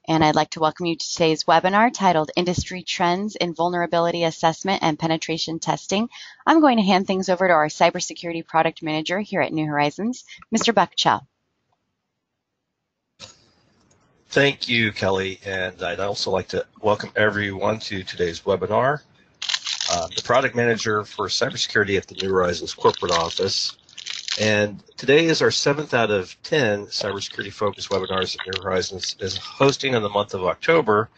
and I'd like to welcome you to today's webinar titled Industry Trends in Vulnerability Assessment and Penetration Testing. I'm going to hand things over to our Cybersecurity Product Manager here at New Horizons, Mr. Buck Chow. Thank you, Kelly, and I'd also like to welcome everyone to today's webinar. The Product Manager for Cybersecurity at the New Horizons Corporate Office, and today is our 7th out of 10 cybersecurity-focused webinars that New Horizons is hosting in the month of October,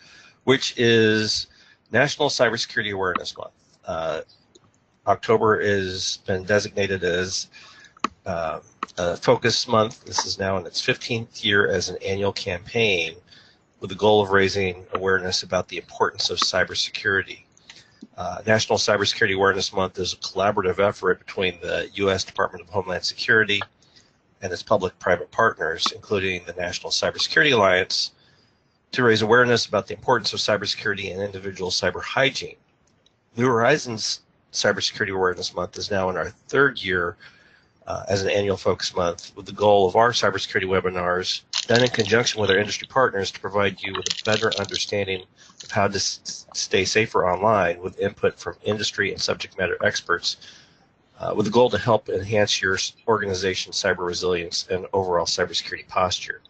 which is National Cybersecurity Awareness Month. October has been designated as a focus month. This is now in its 15th year as an annual campaign with the goal of raising awareness about the importance of cybersecurity. National Cybersecurity Awareness Month is a collaborative effort between the U.S. Department of Homeland Security and its public-private partners, including the National Cybersecurity Alliance, to raise awareness about the importance of cybersecurity and individual cyber hygiene. New Horizons Cybersecurity Awareness Month is now in our 3rd year as an annual focus month, with the goal of our cybersecurity webinars done in conjunction with our industry partners to provide you with a better understanding of how to stay safer online with input from industry and subject matter experts, with the goal to help enhance your organization's cyber resilience and overall cybersecurity posture.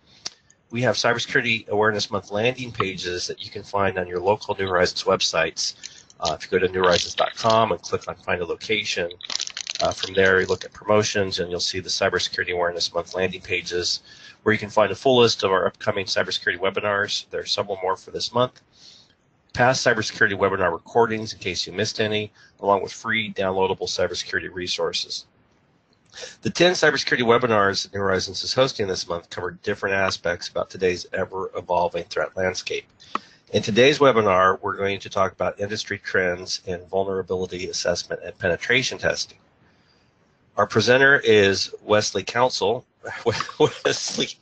We have Cybersecurity Awareness Month landing pages that you can find on your local New Horizons websites. If you go to newhorizons.com and click on Find a Location, from there you look at promotions and you'll see the Cybersecurity Awareness Month landing pages where you can find a full list of our upcoming cybersecurity webinars. There are several more for this month. Past cybersecurity webinar recordings in case you missed any, along with free downloadable cybersecurity resources. The 10 cybersecurity webinars that New Horizons is hosting this month cover different aspects about today's ever-evolving threat landscape. In today's webinar, we're going to talk about industry trends in vulnerability assessment and penetration testing. Our presenter is Wesley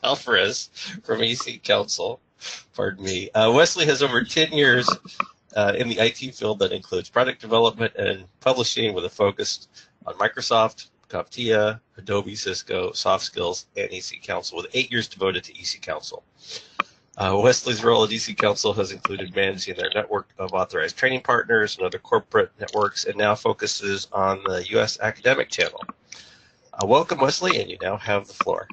Alvarez from ECCouncil. Pardon me. Wesley has over 10 years in the IT field that includes product development and publishing with a focus on Microsoft, CompTIA, Adobe, Cisco, soft skills, and ECCouncil, with 8 years devoted to ECCouncil. Wesley's role at ECCouncil has included managing their network of authorized training partners and other corporate networks, and now focuses on the U.S. academic channel. Welcome, Wesley, and you now have the floor.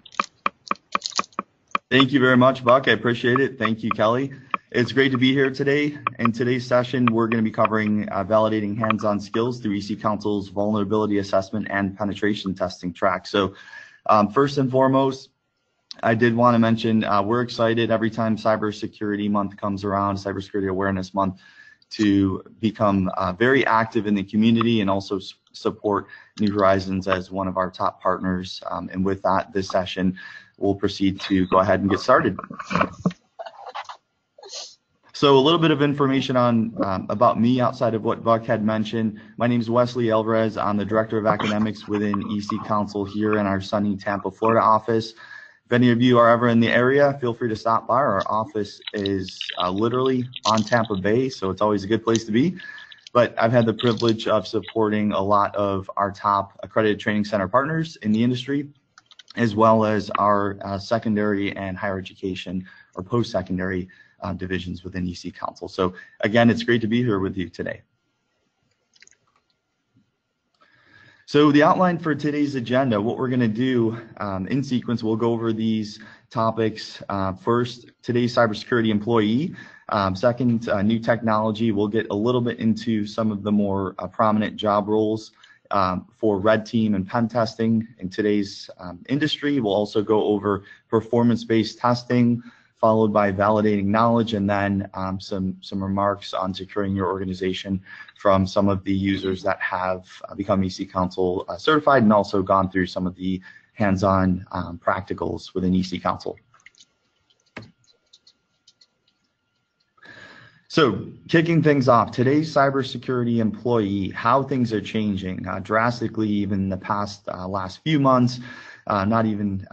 Thank you very much, Buck. I appreciate it. Thank you, Kelly. It's great to be here today. In today's session, we're going to be covering validating hands-on skills through ECCouncil's vulnerability assessment and penetration testing track. So first and foremost, I did want to mention we're excited every time Cybersecurity Month comes around, Cybersecurity Awareness Month, to become very active in the community and also support New Horizons as one of our top partners. And with that, this session, we'll proceed to go ahead and get started. So a little bit of information on about me outside of what Buck had mentioned. My name is Wesley Alvarez. I'm the Director of Academics within ECCouncil here in our sunny Tampa, Florida office. If any of you are ever in the area, feel free to stop by. Our office is literally on Tampa Bay, so it's always a good place to be. But I've had the privilege of supporting a lot of our top accredited training center partners in the industry, as well as our secondary and higher education or post-secondary divisions within ECCouncil. So again, it's great to be here with you today. So the outline for today's agenda, what we're going to do in sequence, we'll go over these topics. First, today's cybersecurity employee. Second, new technology. We'll get a little bit into some of the more prominent job roles for red team and pen testing in today's industry. We'll also go over performance-based testing, followed by validating knowledge, and then some remarks on securing your organization from some of the users that have become ECCouncil certified and also gone through some of the hands-on practicals within ECCouncil. So kicking things off, today's cybersecurity employee, how things are changing drastically even in the past last few months, not even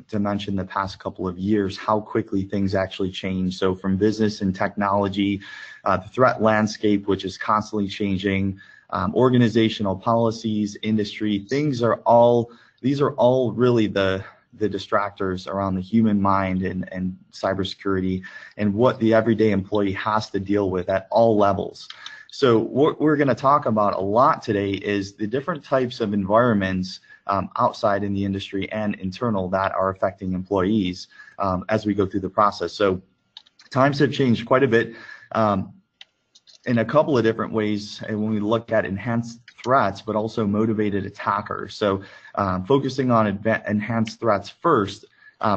to mention the past couple of years, how quickly things actually change. So from business and technology, the threat landscape, which is constantly changing, organizational policies, industry, these are all really the the distractors around the human mind and cybersecurity and what the everyday employee has to deal with at all levels. So what we're going to talk about a lot today is the different types of environments outside in the industry and internal that are affecting employees as we go through the process. So times have changed quite a bit in a couple of different ways, and when we look at enhanced threats, but also motivated attackers. So focusing on enhanced threats first,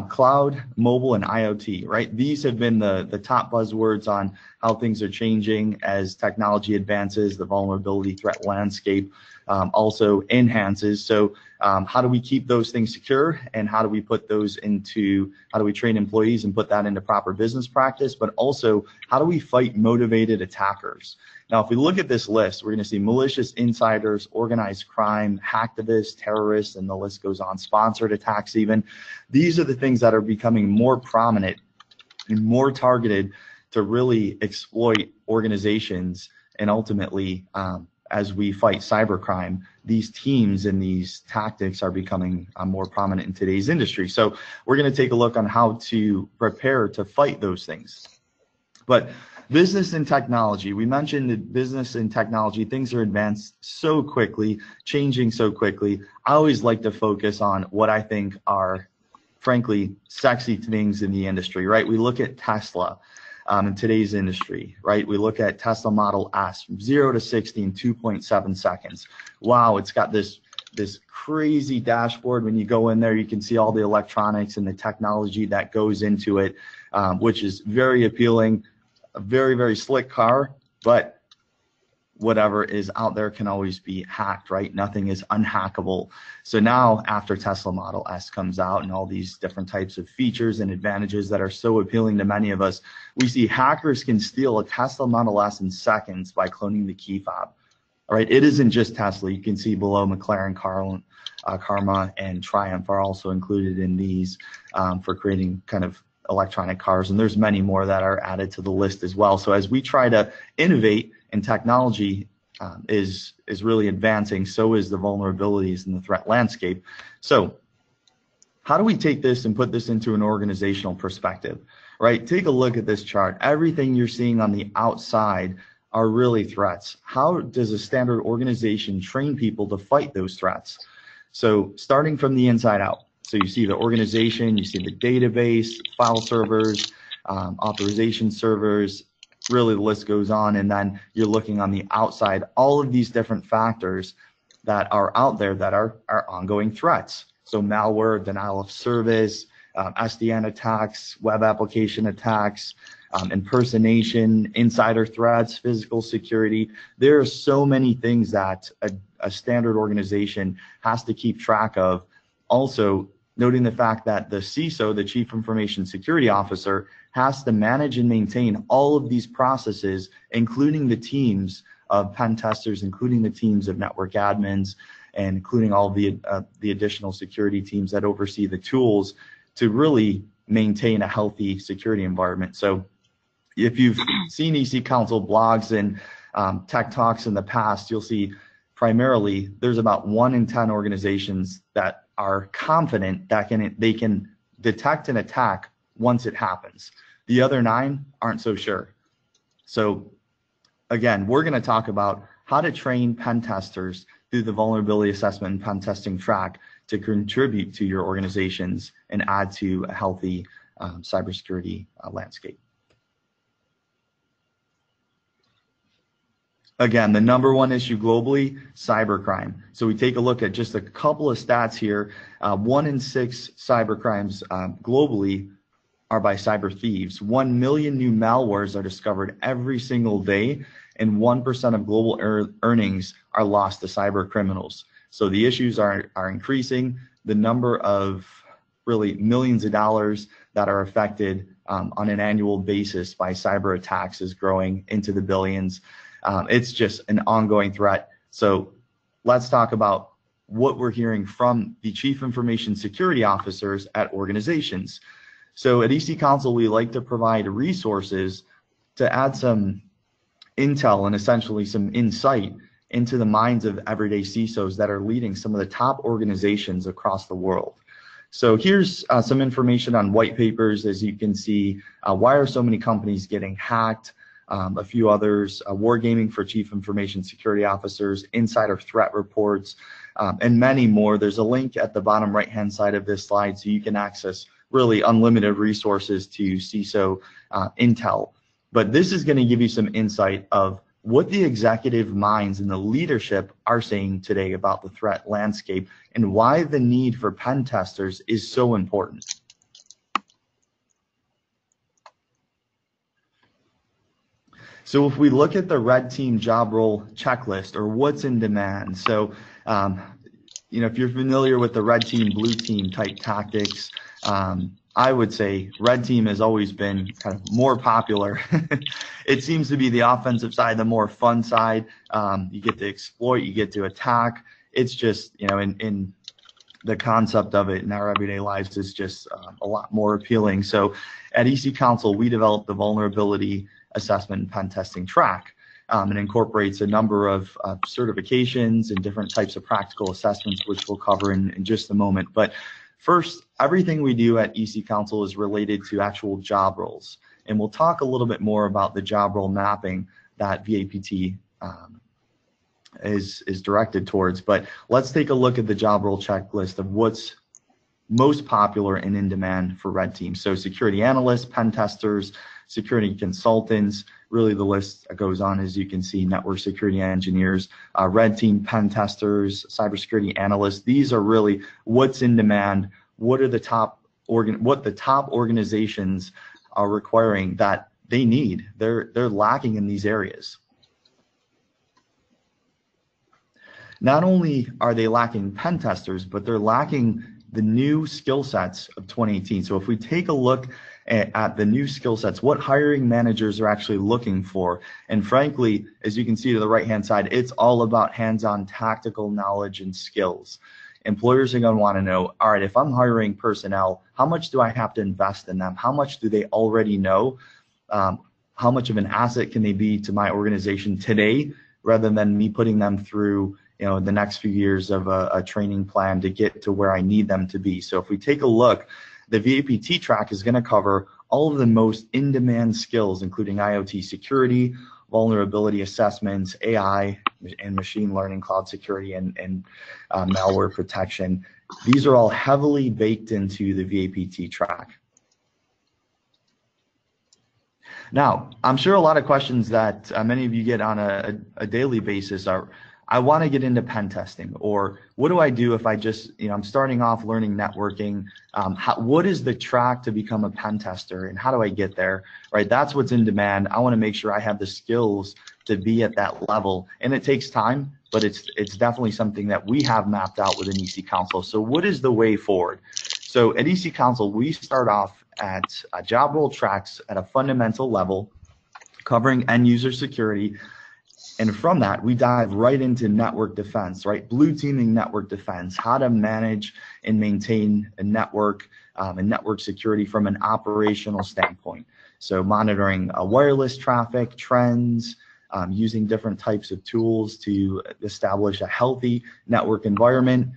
cloud, mobile, and IoT, right? These have been the top buzzwords on how things are changing as technology advances, the vulnerability threat landscape also enhances. So how do we keep those things secure, and how do we put those into, how do we train employees and put that into proper business practice, but also how do we fight motivated attackers? Now, if we look at this list, we're going to see malicious insiders, organized crime, hacktivists, terrorists, and the list goes on, sponsored attacks even. These are the things that are becoming more prominent and more targeted to really exploit organizations, and ultimately, as we fight cybercrime, these teams and these tactics are becoming more prominent in today's industry. So we're going to take a look on how to prepare to fight those things. But business and technology, we mentioned that business and technology, things are advanced so quickly, changing so quickly. I always like to focus on what I think are, frankly, sexy things in the industry, right? We look at Tesla. In today's industry, right? We look at Tesla Model S from 0 to 60 in 2.7 seconds. Wow, it's got this crazy dashboard. When you go in there, you can see all the electronics and the technology that goes into it, which is very appealing. A very, very slick car, but whatever is out there can always be hacked, right? Nothing is unhackable. So now after Tesla Model S comes out and all these different types of features and advantages that are so appealing to many of us, we see hackers can steal a Tesla Model S in seconds by cloning the key fob. All right, it isn't just Tesla. You can see below McLaren, Karma, and Triumph are also included in these for creating kind of electronic cars, and there's many more that are added to the list as well. So as we try to innovate, and technology is really advancing, so is the vulnerabilities in the threat landscape. So how do we take this and put this into an organizational perspective, right? Take a look at this chart. Everything you're seeing on the outside are really threats. How does a standard organization train people to fight those threats? So starting from the inside out. So you see the organization, you see the database, file servers, authorization servers, really the list goes on, and then you're looking on the outside, all of these different factors that are out there that are ongoing threats. So malware, denial of service, SDN attacks, web application attacks, impersonation, insider threats, physical security. There are so many things that a standard organization has to keep track of. Also, noting the fact that the CISO, the Chief Information Security Officer, has to manage and maintain all of these processes, including the teams of pen testers, including the teams of network admins, and including all of the additional security teams that oversee the tools to really maintain a healthy security environment. So if you've seen ECCouncil blogs and tech talks in the past, you'll see primarily there's about 1 in 10 organizations that are confident that they can detect an attack once it happens. The other 9 aren't so sure. So again, we're going to talk about how to train pen testers through the vulnerability assessment and pen testing track to contribute to your organizations and add to a healthy cybersecurity landscape. Again, the #1 issue globally, cybercrime. So we take a look at just a couple of stats here. 1 in 6 cybercrimes globally are by cyber thieves. 1 million new malwares are discovered every single day, and 1% of global earnings are lost to cyber criminals. So the issues are increasing. The number of really millions of dollars that are affected on an annual basis by cyber attacks is growing into the billions. It's just an ongoing threat. So let's talk about what we're hearing from the Chief Information Security Officers at organizations. So at ECCouncil, we like to provide resources to add some intel and essentially some insight into the minds of everyday CISOs that are leading some of the top organizations across the world. So here's some information on white papers. As you can see, why are so many companies getting hacked? A few others, wargaming for chief information security officers, insider threat reports, and many more. There's a link at the bottom right-hand side of this slide so you can access really unlimited resources to CISO intel. But this is going to give you some insight of what the executive minds and the leadership are saying today about the threat landscape and why the need for pen testers is so important. So if we look at the red team job role checklist, or what's in demand, so if you're familiar with the red team, blue team type tactics, I would say red team has always been kind of more popular. It seems to be the offensive side, the more fun side. You get to exploit, you get to attack. It's just, in the concept of it in our everyday lives is just a lot more appealing. So at ECCouncil, we developed the vulnerability assessment and pen testing track. It incorporates a number of certifications and different types of practical assessments, which we'll cover in just a moment. But first, everything we do at ECCouncil is related to actual job roles. And we'll talk a little bit more about the job role mapping that VAPT is directed towards. But let's take a look at the job role checklist of what's most popular and in demand for red team. So security analysts, pen testers, security consultants, really the list goes on, as you can see, network security engineers, red team pen testers, cybersecurity analysts. These are really what's in demand, what are the top organizations are requiring that they need. They're lacking in these areas. Not only are they lacking pen testers, but they're lacking the new skill sets of 2018. So if we take a look at the new skill sets, what hiring managers are actually looking for, and frankly, as you can see to the right-hand side, it's all about hands-on tactical knowledge and skills. Employers are going to want to know, all right, if I'm hiring personnel, how much do I have to invest in them? How much do they already know? How much of an asset can they be to my organization today, rather than me putting them through the next few years of a training plan to get to where I need them to be. So if we take a look, the VAPT track is going to cover all of the most in-demand skills, including IoT security, vulnerability assessments, AI and machine learning, cloud security, and malware protection. These are all heavily baked into the VAPT track. Now, I'm sure a lot of questions that many of you get on a daily basis are, I want to get into pen testing, or what do I do if I just, I'm starting off learning networking? What is the track to become a pen tester, and how do I get there? Right, that's what's in demand. I want to make sure I have the skills to be at that level, and it takes time, but it's definitely something that we have mapped out within ECCouncil. So what is the way forward? So at ECCouncil, we start off at job role tracks at a fundamental level, covering end user security. And from that, we dive right into network defense, right? Blue teaming network defense, how to manage and maintain a network and network security from an operational standpoint. So monitoring wireless traffic, trends, using different types of tools to establish a healthy network environment.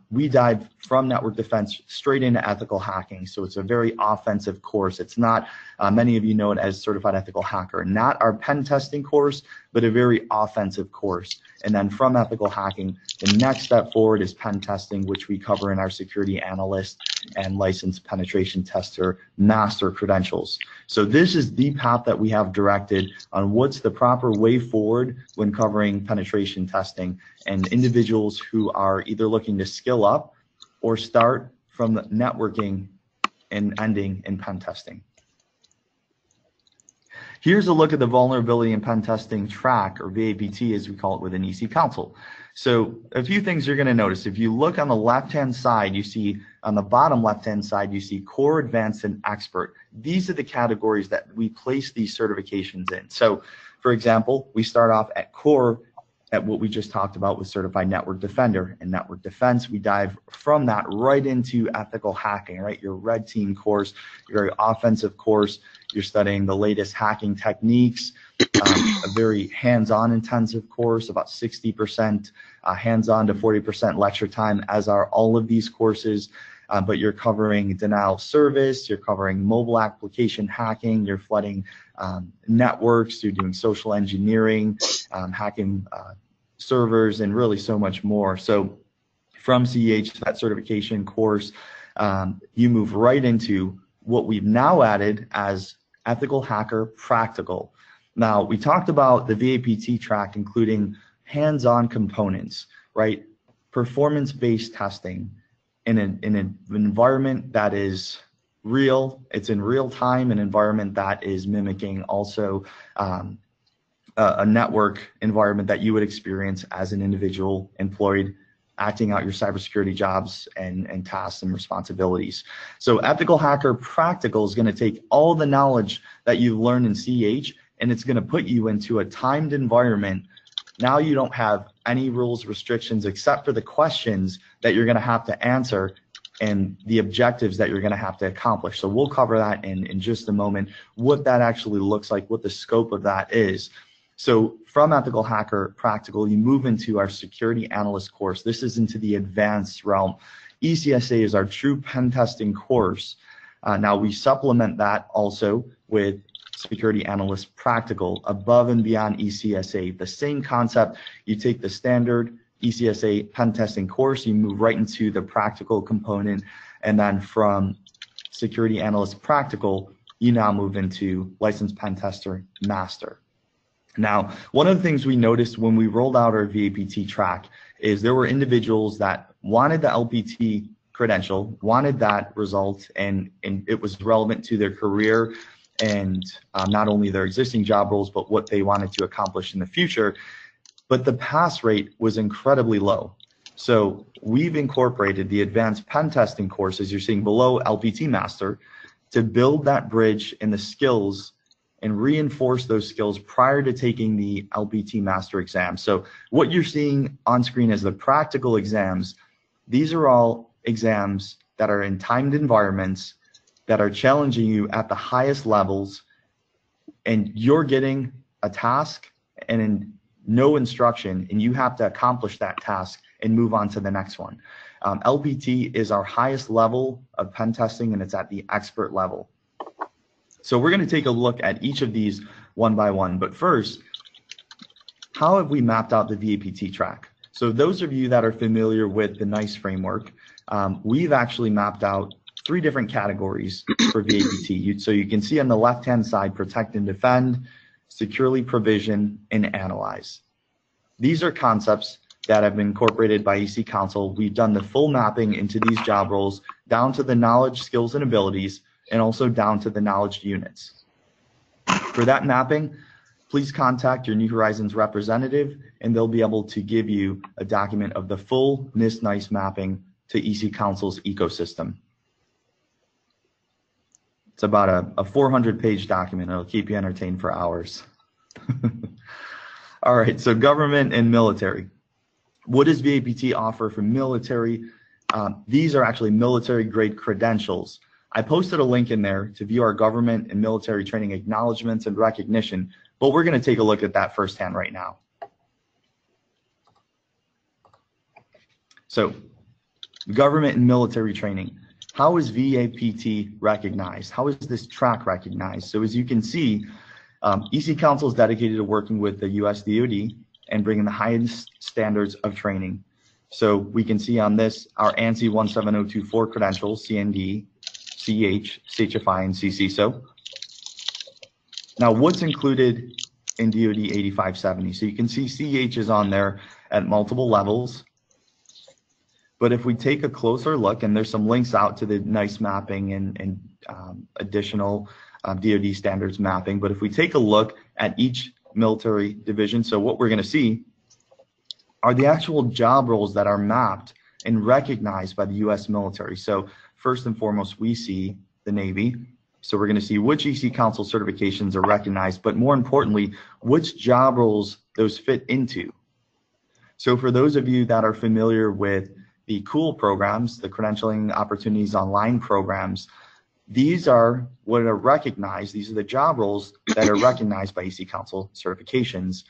We dive from network defense straight into ethical hacking. So it's a very offensive course. It's not, many of you know it as Certified Ethical Hacker, not our pen testing course, but a very offensive course. And then from ethical hacking, the next step forward is pen testing, which we cover in our security analyst and licensed penetration tester master credentials. So this is the path that we have directed on what's the proper way forward when covering penetration testing, and individuals who are either looking to skill up or start from the networking and ending in pen testing. Here's a look at the vulnerability and pen testing track, or VAPT as we call it within ECCouncil. So a few things you're going to notice. If you look on the left-hand side, you see on the bottom left-hand side, you see core, advanced, and expert. These are the categories that we place these certifications in. So for example, we start off at core at what we just talked about with Certified Network Defender and Network Defense. We dive from that right into ethical hacking, right? Your red team course, your very offensive course. You're studying the latest hacking techniques, a very hands-on intensive course, about 60% hands-on to 40% lecture time, as are all of these courses. but you're covering denial of service, you're covering mobile application hacking, you're flooding networks, you're doing social engineering, hacking servers, and really so much more. So from CEH, that certification course, you move right into what we've now added as Ethical Hacker Practical. Now, we talked about the VAPT track including hands-on components, right? Performance-based testing in an environment that is real. It's in real time, an environment that is mimicking also a network environment that you would experience as an individual employed acting out your cybersecurity jobs and tasks and responsibilities. So Ethical Hacker Practical is going to take all the knowledge that you've learned in CH, and it's going to put you into a timed environment. Now you don't have any rules, restrictions, except for the questions that you're going to have to answer and the objectives that you're going to have to accomplish. So we'll cover that in just a moment, what that actually looks like, what the scope of that is. So from Ethical Hacker Practical, you move into our Security Analyst course. This is into the advanced realm. ECSA is our true pen testing course. Now we supplement that also with Security Analyst Practical above and beyond ECSA. The same concept, you take the standard ECSA pen testing course, you move right into the practical component, and then from Security Analyst Practical, you now move into Licensed Pen Tester Master. Now, one of the things we noticed when we rolled out our VAPT track is there were individuals that wanted the LBT credential, wanted that result, and it was relevant to their career and not only their existing job roles, but what they wanted to accomplish in the future. But the pass rate was incredibly low. So we've incorporated the advanced pen testing courses you're seeing below LBT Master to build that bridge and the skills and reinforce those skills prior to taking the LBT Master exam. So what you're seeing on screen is the practical exams. These are all exams that are in timed environments that are challenging you at the highest levels, and you're getting a task and no instruction, and you have to accomplish that task and move on to the next one. LBT is our highest level of pen testing, and it's at the expert level. So we're going to take a look at each of these one by one. But first, how have we mapped out the VAPT track? So those of you that are familiar with the NICE framework, we've actually mapped out 3 different categories for VAPT. So you can see on the left-hand side, protect and defend, securely provision, and analyze. These are concepts that have been incorporated by ECCouncil. We've done the full mapping into these job roles down to the knowledge, skills, and abilities, and also down to the knowledge units. For that mapping, please contact your New Horizons representative, and they'll be able to give you a document of the full NIST-NICE mapping to ECCouncil's ecosystem. It's about a 400-page document. It'll keep you entertained for hours. All right, so government and military. What does VAPT offer for military? These are actually military-grade credentials. I posted a link in there to view our government and military training acknowledgments and recognition, but we're going to take a look at that firsthand right now. So, government and military training. How is VAPT recognized? How is this track recognized? So as you can see, ECCouncil is dedicated to working with the US DoD and bringing the highest standards of training. So we can see on this our ANSI 17024 credentials, CND, CH, CHFI, and CCISO. Now what's included in DoD 8570? So you can see CH is on there at multiple levels. But if we take a closer look, and there's some links out to the NICE mapping and additional DoD standards mapping, but if we take a look at each military division, so what we're going to see are the actual job roles that are mapped and recognized by the US military. So first and foremost, we see the Navy. So we're going to see which ECCouncil certifications are recognized, but more importantly, which job roles those fit into. So for those of you that are familiar with the COOL programs, the Credentialing Opportunities Online programs, these are what are recognized. These are the job roles that are recognized by ECCouncil certifications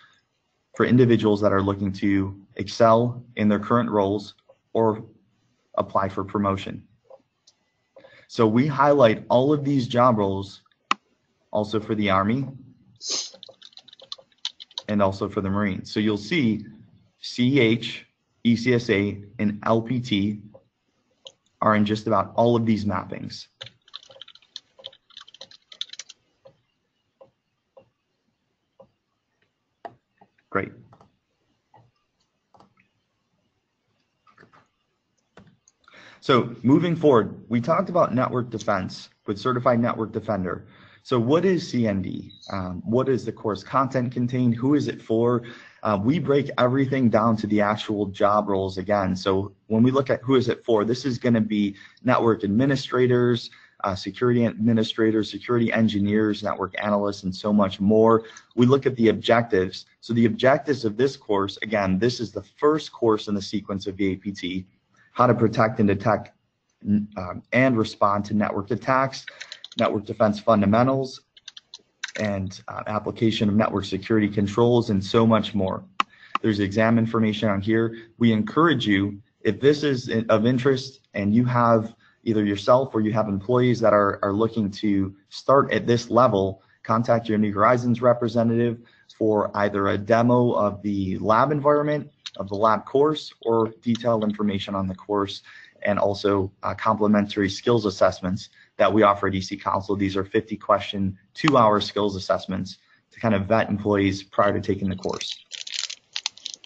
for individuals that are looking to excel in their current roles or apply for promotion. So we highlight all of these job roles also for the Army and also for the Marines. So you'll see CEH, ECSA, and LPT are in just about all of these mappings. Great. So moving forward, we talked about network defense with Certified Network Defender. So what is CND? What does the course content contain? Who is it for? We break everything down to the actual job roles again. So when we look at who is it for, this is going to be network administrators, security administrators, security engineers, network analysts, and so much more. We look at the objectives. So the objectives of this course, again, this is the first course in the sequence of VAPT, how to protect and detect and respond to network attacks, network defense fundamentals, and application of network security controls, and so much more. There's exam information on here. We encourage you, if this is of interest and you have either yourself or you have employees that are looking to start at this level, contact your New Horizons representative for either a demo of the lab environment, of the lab course, or detailed information on the course, and also complimentary skills assessments that we offer at ECCouncil. These are 50-question, 2-hour skills assessments to kind of vet employees prior to taking the course.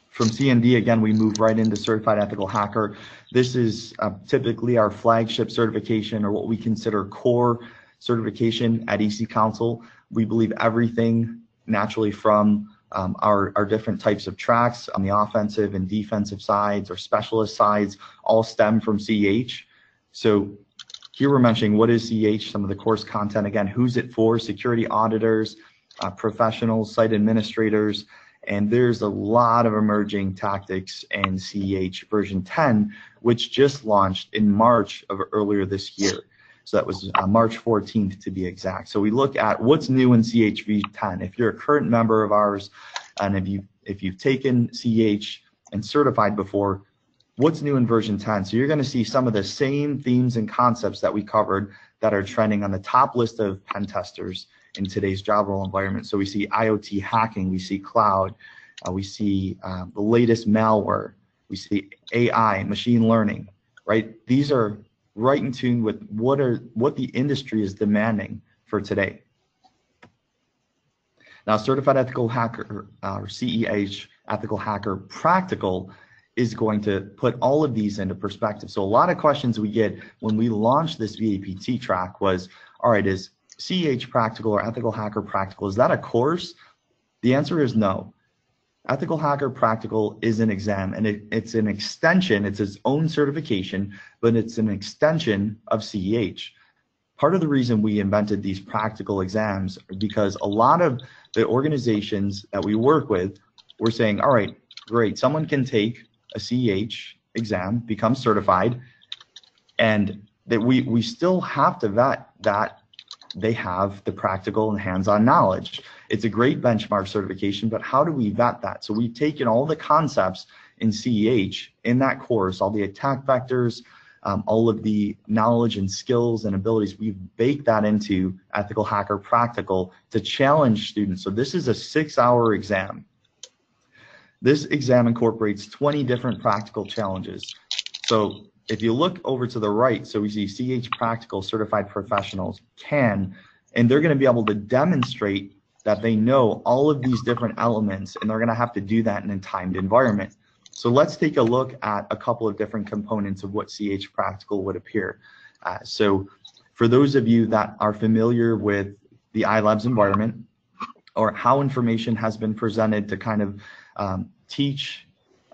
From CND, again, we move right into Certified Ethical Hacker. This is typically our flagship certification, or what we consider core certification at ECCouncil. We believe everything naturally from our different types of tracks on the offensive and defensive sides or specialist sides all stem from CEH. So here we're mentioning what is CEH, some of the course content. Again, who's it for? Security auditors, professionals, site administrators, and there's a lot of emerging tactics in CEH version 10, which just launched in March of earlier this year. So that was March 14th to be exact. So we look at what's new in CEH v10. If you're a current member of ours, and if you've taken CEH and certified before, what's new in version 10? So you're going to see some of the same themes and concepts that we covered that are trending on the top list of pen testers in today's job role environment. So we see IoT hacking, we see cloud, we see the latest malware, we see AI, machine learning, right? These are right in tune with what the industry is demanding for today. Now, Certified Ethical Hacker, or CEH Ethical Hacker Practical, is going to put all of these into perspective. So a lot of questions we get when we launched this VAPT track was, all right, is CEH Practical or Ethical Hacker Practical, is that a course? The answer is no. Ethical Hacker Practical is an exam, and it's an extension, it's its own certification, but it's an extension of CEH. Part of the reason we invented these practical exams is because a lot of the organizations that we work with were saying, all right, great, someone can take a CEH exam, become certified, and that we still have to vet that they have the practical and hands-on knowledge. It's a great benchmark certification, but how do we vet that? So we've taken all the concepts in CEH in that course, all the attack vectors, all of the knowledge and skills and abilities, we've baked that into Ethical Hacker Practical to challenge students. So this is a 6-hour exam. This exam incorporates 20 different practical challenges. So if you look over to the right, so we see CEH Practical Certified Professionals can, and they're going to be able to demonstrate that they know all of these different elements, and they're going to have to do that in a timed environment. So let's take a look at a couple of different components of what CEH Practical would appear. So for those of you that are familiar with the iLabs environment, or how information has been presented to kind of teach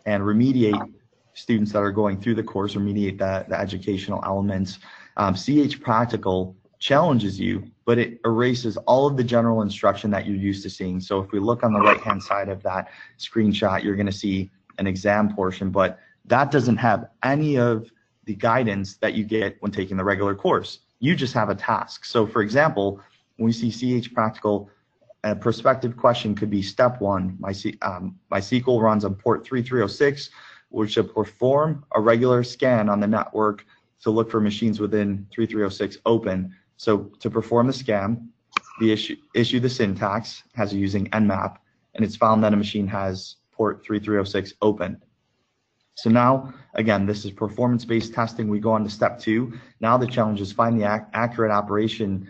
and remediate students that are going through the course, remediate the educational elements, CEH Practical challenges you, but it erases all of the general instruction that you're used to seeing. So if we look on the right-hand side of that screenshot, you're going to see an exam portion, but that doesn't have any of the guidance that you get when taking the regular course. You just have a task. So for example, when we see CEH Practical, a prospective question could be step 1, MySQL runs on port 3306, which should perform a regular scan on the network to look for machines within 3306 open. So to perform the scan, the issue the syntax has using nmap, and it's found that a machine has port 3306 open. So now, again, this is performance-based testing. We go on to step 2. Now the challenge is find the accurate operating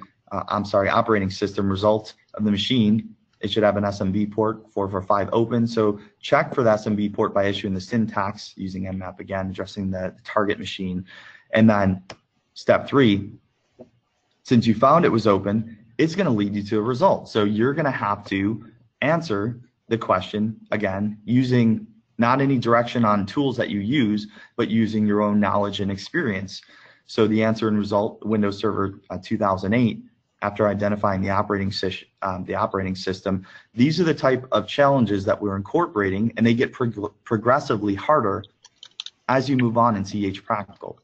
system result of the machine. It should have an SMB port 445 open. So check for the SMB port by issuing the syntax using nmap again, addressing the target machine. And then step 3, since you found it was open, it's going to lead you to a result. So you're going to have to answer the question again using not any direction on tools that you use, but using your own knowledge and experience. So the answer and result, Windows Server 2008, after identifying the operating system, these are the type of challenges that we're incorporating, and they get progressively harder as you move on in CH Practical.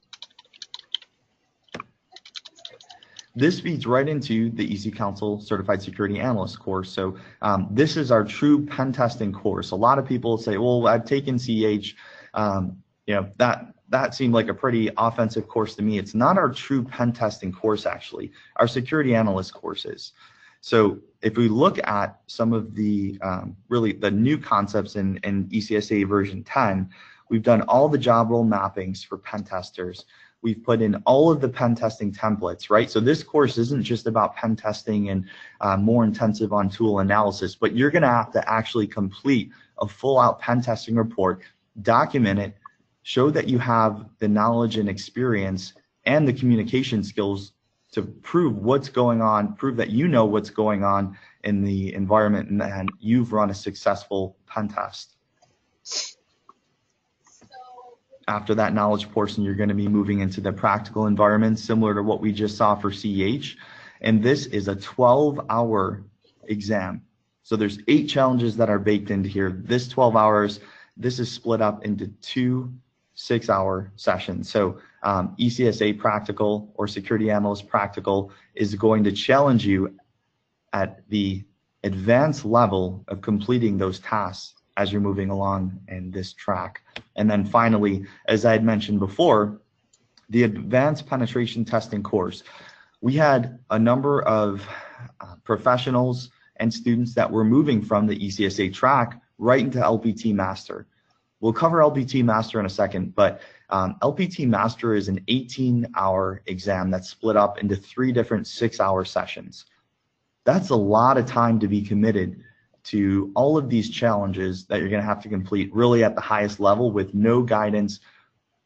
This feeds right into the ECCouncil Certified Security Analyst course. So this is our true pen testing course. A lot of people say, well, I've taken CH, that seemed like a pretty offensive course to me. It's not our true pen testing course, actually. Our security analyst courses. So if we look at some of the really the new concepts in ECSA version 10, we've done all the job role mappings for pen testers. We've put in all of the pen testing templates, right? So this course isn't just about pen testing and more intensive on tool analysis, but you're going to have to actually complete a full-out pen testing report, document it, show that you have the knowledge and experience and the communication skills to prove what's going on, prove that you know what's going on in the environment and you've run a successful pen test. After that knowledge portion, you're going to be moving into the practical environment, similar to what we just saw for CH. And this is a 12-hour exam. So there's 8 challenges that are baked into here. This 12 hours, this is split up into 2 6-hour sessions. So ECSA Practical or Security Analyst Practical is going to challenge you at the advanced level of completing those tasks as you're moving along in this track. And then finally, as I had mentioned before, the advanced penetration testing course. We had a number of professionals and students that were moving from the ECSA track right into LBT Master. We'll cover LBT Master in a second, but LBT Master is an 18-hour exam that's split up into 3 different 6-hour sessions. That's a lot of time to be committed to all of these challenges that you're going to have to complete really at the highest level with no guidance,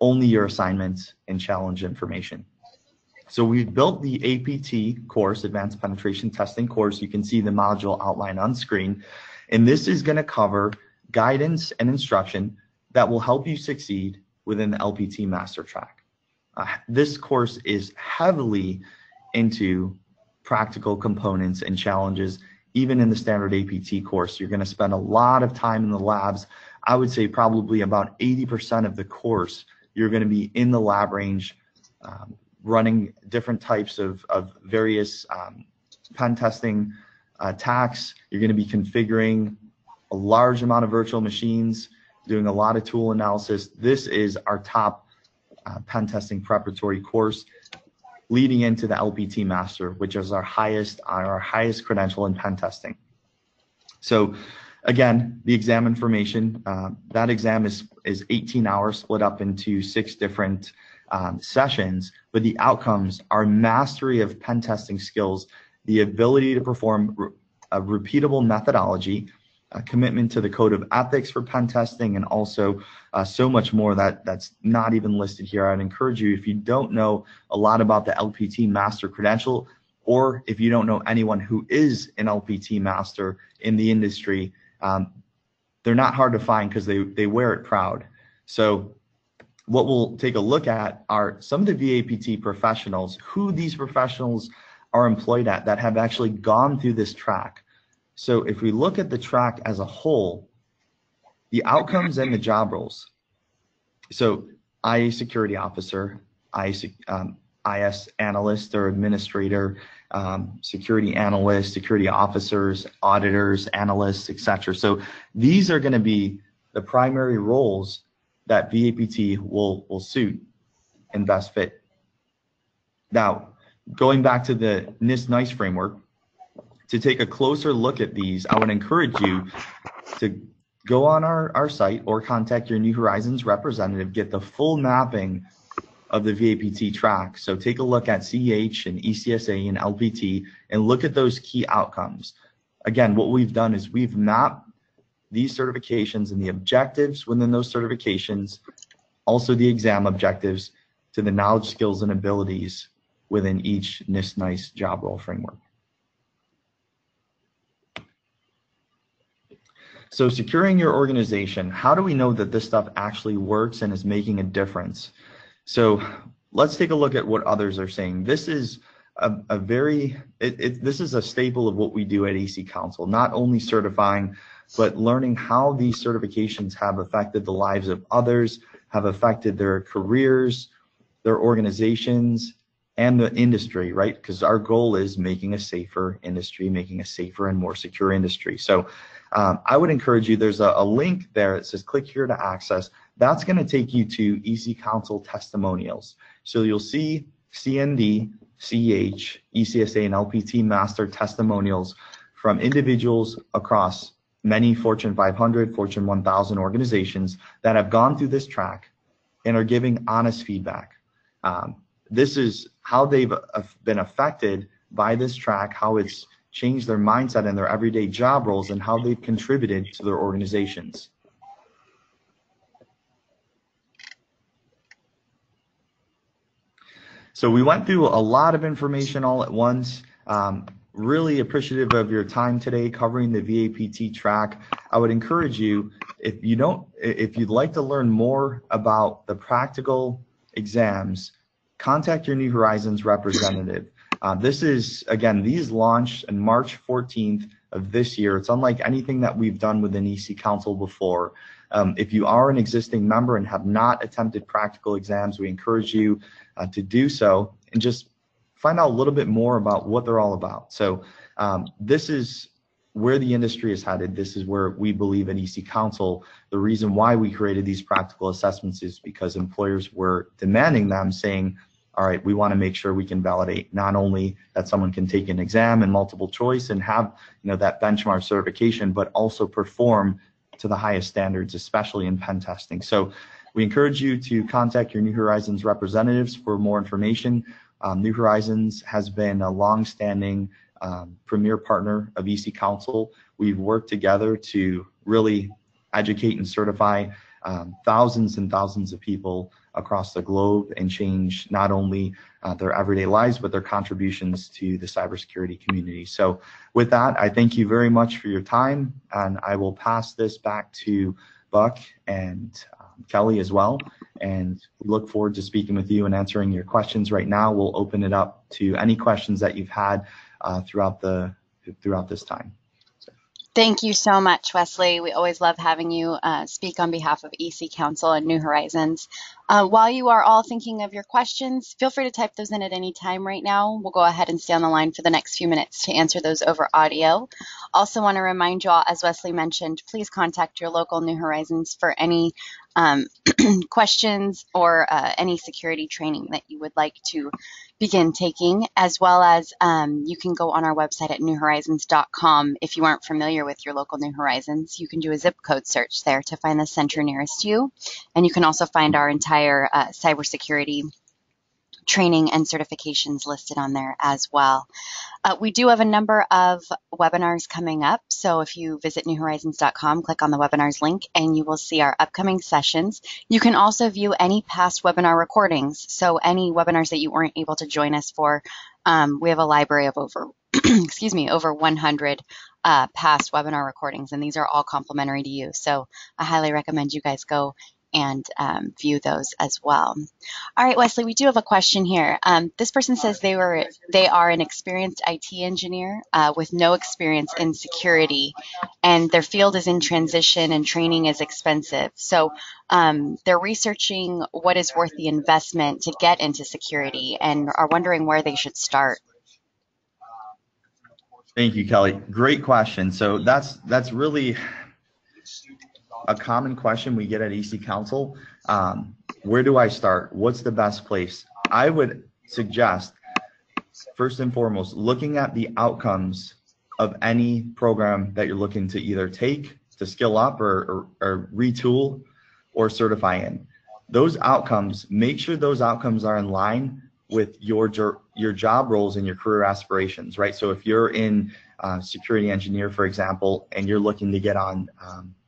only your assignments and challenge information. So we've built the APT course, Advanced Penetration Testing course. You can see the module outline on screen. And this is going to cover guidance and instruction that will help you succeed within the LBT Master track. This course is heavily into practical components and challenges. Even in the standard APT course, you're going to spend a lot of time in the labs. I would say probably about 80% of the course, you're going to be in the lab range, running different types of various pen testing attacks. You're going to be configuring a large amount of virtual machines, doing a lot of tool analysis. This is our top pen testing preparatory course, leading into the LBT Master, which is our highest credential in pen testing. So again, the exam information, that exam is 18 hours split up into 6 different sessions, but the outcomes are mastery of pen testing skills, the ability to perform a repeatable methodology, a commitment to the code of ethics for pen testing, and also so much more that's not even listed here. I'd encourage you, if you don't know a lot about the LBT Master credential, or if you don't know anyone who is an LBT Master in the industry, they're not hard to find because they wear it proud. So what we'll take a look at are some of the VAPT professionals, who these professionals are employed at that have actually gone through this track. So if we look at the track as a whole, the outcomes and the job roles. So IA security officer, IS analyst or administrator, security analyst, security officers, auditors, analysts, etc. So these are going to be the primary roles that VAPT will suit and best fit Now, going back to the NIST NICE framework, to take a closer look at these, I would encourage you to go on our site or contact your New Horizons representative, get the full mapping of the VAPT track. So take a look at CEH and ECSA and LBT and look at those key outcomes. Again, what we've done is we've mapped these certifications and the objectives within those certifications, also the exam objectives, to the knowledge, skills, and abilities within each NIST NICE job role framework. So securing your organization, how do we know that this stuff actually works and is making a difference? So let's take a look at what others are saying. This is this is a staple of what we do at ECCouncil, not only certifying, but learning how these certifications have affected the lives of others, have affected their careers, their organizations, and the industry, right? Because our goal is making a safer industry, making a safer and more secure industry. So I would encourage you, there's a link there that says click here to access. That's going to take you to ECCouncil testimonials. So you'll see CND, CEH, ECSA, and LBT Master testimonials from individuals across many Fortune 500, Fortune 1000 organizations that have gone through this track and are giving honest feedback. This is how they've been affected by this track, how it's changed their mindset and their everyday job roles, and how they've contributed to their organizations. So we went through a lot of information all at once. Really appreciative of your time today covering the VAPT track. I would encourage you, if you'd like to learn more about the practical exams, contact your New Horizons representative. This is, again, these launched on March 14th of this year. It's unlike anything that we've done within ECCouncil before. If you are an existing member and have not attempted practical exams, we encourage you to do so and just find out a little bit more about what they're all about. So this is where the industry is headed. This is where we believe in ECCouncil. The reason why we created these practical assessments is because employers were demanding them, saying, all right, we want to make sure we can validate not only that someone can take an exam and multiple choice and have that benchmark certification, but also perform to the highest standards, especially in pen testing. So we encourage you to contact your New Horizons representatives for more information. New Horizons has been a long-standing premier partner of ECCouncil. We've worked together to really educate and certify thousands and thousands of people across the globe and change not only their everyday lives, but their contributions to the cybersecurity community. So with that, I thank you very much for your time, and I will pass this back to Buck and Kelly as well, and look forward to speaking with you and answering your questions. Right now, we'll open it up to any questions that you've had throughout this time. Thank you so much, Wesley. We always love having you speak on behalf of ECCouncil and New Horizons. While you are all thinking of your questions, feel free to type those in at any time right now. We'll go ahead and stay on the line for the next few minutes to answer those over audio. Also want to remind you all, as Wesley mentioned, please contact your local New Horizons for any questions or any security training that you would like to begin taking, as well as you can go on our website at newhorizons.com. If you aren't familiar with your local New Horizons, you can do a zip code search there to find the center nearest you. And you can also find our entire cybersecurity training and certifications listed on there as well. We do have a number of webinars coming up. So if you visit newhorizons.com, click on the webinars link, and you will see our upcoming sessions. You can also view any past webinar recordings. So any webinars that you weren't able to join us for, we have a library of over, over 100 past webinar recordings, and these are all complimentary to you. So I highly recommend you guys go and view those as well. All right, Wesley, we do have a question here. This person says they are an experienced IT engineer with no experience in security, and their field is in transition and training is expensive. So they're researching what is worth the investment to get into security and are wondering where they should start. Thank you, Kelly. Great question. So that's really a common question we get at ECCouncil. Where do I start? What's the best place? I would suggest first and foremost, looking at the outcomes of any program that you're looking to either take, to skill up or retool or certify in. Those outcomes, make sure those outcomes are in line with your job roles and your career aspirations, right? So if you're in security engineer, for example, and you're looking to get on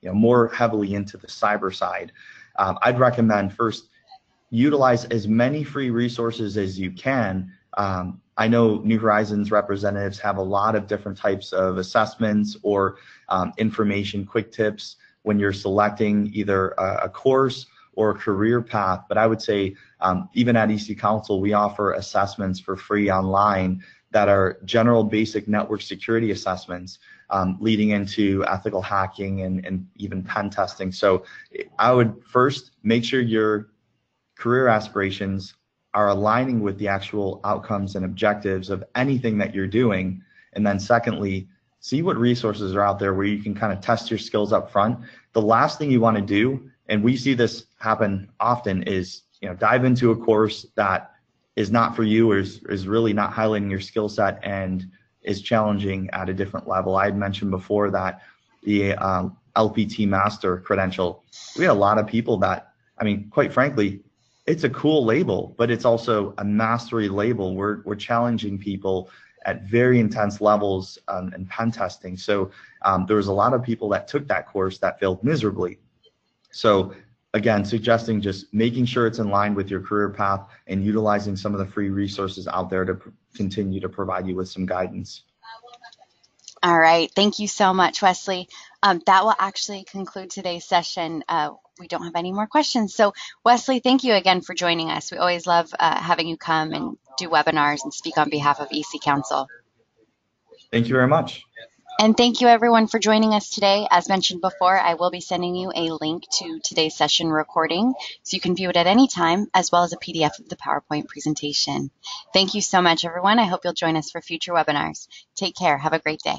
more heavily into the cyber side, I'd recommend first utilize as many free resources as you can. I know New Horizons representatives have a lot of different types of assessments or information, quick tips when you're selecting either a course or a career path. But I would say even at ECCouncil, we offer assessments for free online that are general basic network security assessments leading into ethical hacking and even pen testing. So I would first make sure your career aspirations are aligning with the actual outcomes and objectives of anything that you're doing. And then secondly, see what resources are out there where you can kind of test your skills up front. The last thing you want to do, and we see this happen often, is dive into a course that is not for you or is really not highlighting your skill set and is challenging at a different level. I had mentioned before that the LBT Master credential, we had a lot of people that, I mean, quite frankly, it's a cool label, but it's also a mastery label. We're challenging people at very intense levels in pen testing. So there was a lot of people that took that course that failed miserably. So again, suggesting just making sure it's in line with your career path and utilizing some of the free resources out there to continue to provide you with some guidance. All right. Thank you so much, Wesley. That will actually conclude today's session. We don't have any more questions. So Wesley, thank you again for joining us. We always love having you come and do webinars and speak on behalf of ECCouncil. Thank you very much. And thank you everyone for joining us today. As mentioned before, I will be sending you a link to today's session recording so you can view it at any time, as well as a PDF of the PowerPoint presentation. Thank you so much, everyone. I hope you'll join us for future webinars. Take care. Have a great day.